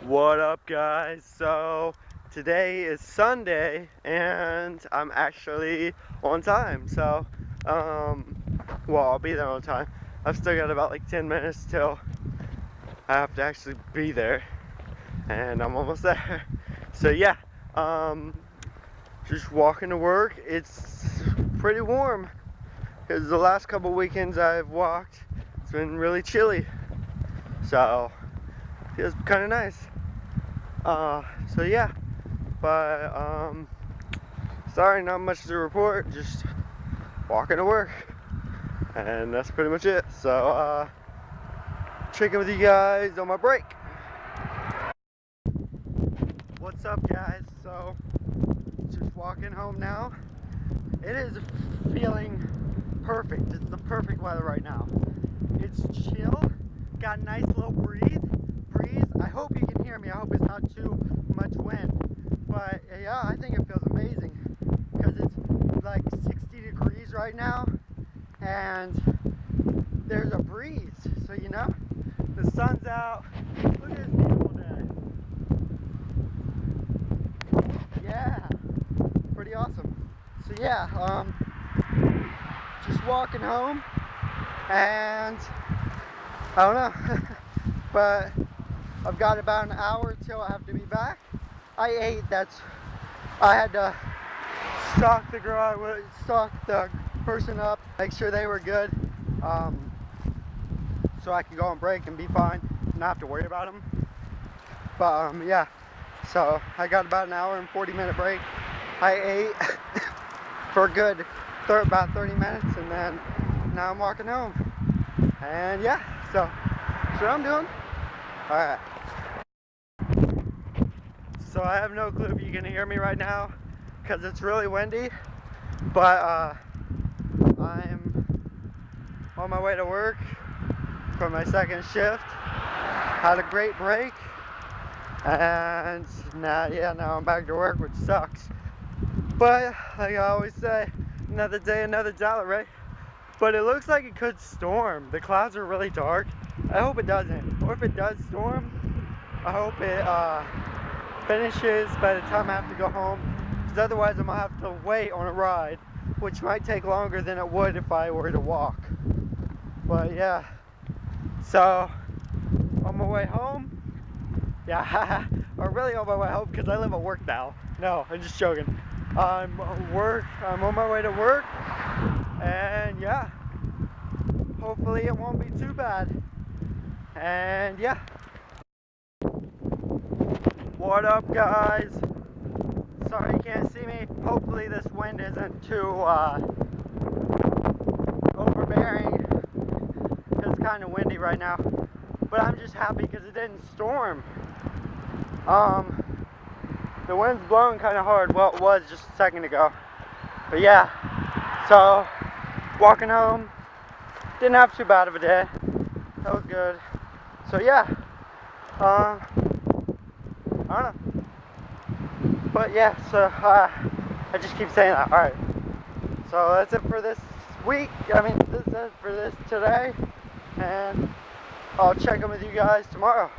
What up, guys? So today is Sunday and I'm actually on time. Well, I'll be there on time. I've still got about like 10 minutes till I have to actually be there, and I'm almost there. So yeah, just walking to work. It's pretty warm because the last couple weekends I've walked, it's been really chilly. So it feels kind of nice. So yeah, but sorry, not much to report, just walking to work, and that's pretty much it. So checking with you guys on my break. What's up, guys? So just walking home now. It is feeling perfect. It's the perfect weather right now. It's chill, got a nice little breeze. I hope you can hear me. I hope it's not too much wind. But yeah, I think it feels amazing because it's like 60 degrees right now and there's a breeze. So you know, the sun's out. Look at this beautiful day. Yeah, pretty awesome. So yeah, just walking home and I don't know, but I've got about an hour till I have to be back. I had to stock the person up, make sure they were good, so I can go on break and be fine, not have to worry about them. But yeah, so I got about an hour and 40-minute break. I ate for a good about 30 minutes, and then now I'm walking home. And yeah, so that's what I'm doing. All right. So I have no clue if you can hear me right now because it's really windy, but I'm on my way to work for my second shift. Had a great break, and now I'm back to work, which sucks. But like I always say, another day, another dollar, right? But it looks like it could storm. The clouds are really dark. I hope it doesn't. Or if it does storm, I hope it finishes by the time I have to go home, because otherwise I'm going to have to wait on a ride, which might take longer than it would if I were to walk. But yeah, so on my way home, yeah, or really on my way home because I live at work now. No, I'm just joking. I'm on my way to work, and yeah, hopefully it won't be too bad. And yeah. What up, guys? Sorry you can't see me. Hopefully this wind isn't too overbearing. It's kind of windy right now. But I'm just happy because it didn't storm. The wind's blowing kind of hard. Well, it was just a second ago. But yeah, so walking home, didn't have too bad of a day. That was good. So yeah, I don't know. But yeah, so I just keep saying that. Alright, so that's it for this week. This is it for this today, and I'll check in with you guys tomorrow.